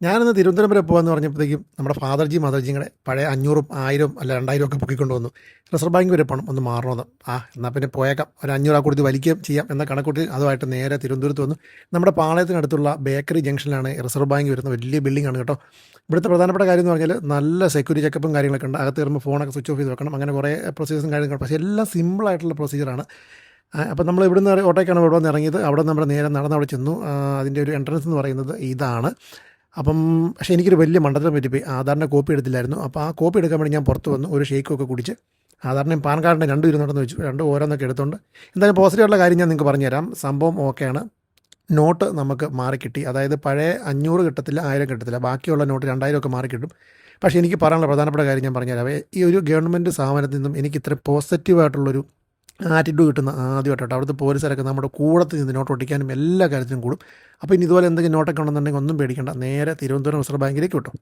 ഞാനിന്ന് തിരുവനന്തപുരം വരെ പോകാമെന്ന് പറഞ്ഞപ്പോഴത്തേക്കും നമ്മുടെ ഫാദർജിയും മദർജിയും കൂടെ പഴയ 500ഉം 1000ഉം അല്ല 2000 ഒക്കെ പൊക്കിക്കൊണ്ട് വന്നു. റിസർവ് ബാങ്ക് വരെ പോകണം, ഒന്ന് മാറണമെന്ന്. എന്നാൽ പിന്നെ പോയേക്കാം, ഒരു 500 കൊടുത്ത് വലിക്കുകയും ചെയ്യാം എന്ന കണക്കൂട്ടി അതുമായിട്ട് നേരെ തിരുവനന്തപുരത്ത് വന്നു. നമ്മുടെ പാളയത്തിനടുത്തുള്ള ബേക്കറി ജംഗ്ഷനിലാണ് റിസർവ് ബാങ്ക് വരുന്ന വലിയ ബിൽഡിംഗ് ആണ് കേട്ടോ. ഇവിടുത്തെ പ്രധാനപ്പെട്ട കാര്യം എന്ന് പറഞ്ഞാൽ നല്ല സെക്യൂരിറ്റി ചെക്കപ്പും കാര്യങ്ങളൊക്കെ ഉണ്ട്. അകത്ത് കയറുമ്പോൾ ഫോണൊക്കെ സ്വിച്ച് ഓഫ് ചെയ്ത് വെക്കണം, അങ്ങനെ കുറേ പ്രൊസീജിയേഴ്സും കാര്യങ്ങളും. പക്ഷേ എല്ലാം സിമ്പിളായിട്ടുള്ള പ്രൊസീജിയറാണ്. അപ്പം നമ്മൾ ഇവിടുന്ന് ഓട്ടോയ്ക്കാണ് ഇവിടെ വന്ന് ഇറങ്ങിയത്. അവിടെ നമ്മൾ നേരെ നടന്ന് അവിടെ ചെന്നു. അതിൻ്റെ ഒരു എൻട്രൻസ് എന്ന് പറയുന്നത് ഇതാണ്. പക്ഷേ എനിക്കൊരു വലിയ മണ്ടത്തരം പറ്റിപ്പോയി. ആധാറിൻ്റെ കോപ്പി എടുത്തില്ലായിരുന്നു. അപ്പോൾ ആ കോപ്പി എടുക്കാൻ വേണ്ടി ഞാൻ പുറത്ത് വന്നു, ഒരു ഷേക്കൊക്കെ കുടിച്ച് ആധാറിൻ്റെയും പാൻ കാർഡിൻ്റെ രണ്ടും ഇരുന്നിടന്ന് വെച്ചു, രണ്ട് ഓരോന്നൊക്കെ എടുത്തുകൊണ്ട്. എന്തായാലും പോസിറ്റീവായിട്ടുള്ള കാര്യം ഞാൻ നിങ്ങൾക്ക് പറഞ്ഞുതരാം. സംഭവം ഓക്കെയാണ്. നോട്ട് നമുക്ക് മാറിക്കിട്ടി. അതായത് പഴയ 500 കിട്ടത്തില്ല, 1000 കിട്ടത്തില്ല, ബാക്കിയുള്ള നോട്ട് 2000 ഒക്കെ മാറിക്കിട്ടും. പക്ഷേ എനിക്ക് പറയാനുള്ള പ്രധാനപ്പെട്ട കാര്യം ഞാൻ പറഞ്ഞുതരാം. ഈ ഒരു ഗവൺമെൻറ് സ്ഥാപനത്തിൽ നിന്നും എനിക്ക് ഇത്ര പോസിറ്റീവായിട്ടുള്ളൊരു ആറ്റിറ്റ്യൂഡ് കിട്ടുന്ന ആദ്യമായിട്ടോ. അവിടുത്തെ പോലീസുകാരൊക്കെ നമ്മുടെ കൂടത്തിൽ നിന്ന് നോട്ട് ഒട്ടിക്കാനും എല്ലാ കാര്യത്തിനും കൂടും. അപ്പോൾ ഇനി ഇതുപോലെ എന്തെങ്കിലും നോട്ടൊക്കെ ഉണ്ടെന്നുണ്ടെങ്കിൽ ഒന്നും പേടിക്കേണ്ട, നേരെ തിരുവനന്തപുരം റിസർവ് ബാങ്കിലേക്ക് വിട്ടു.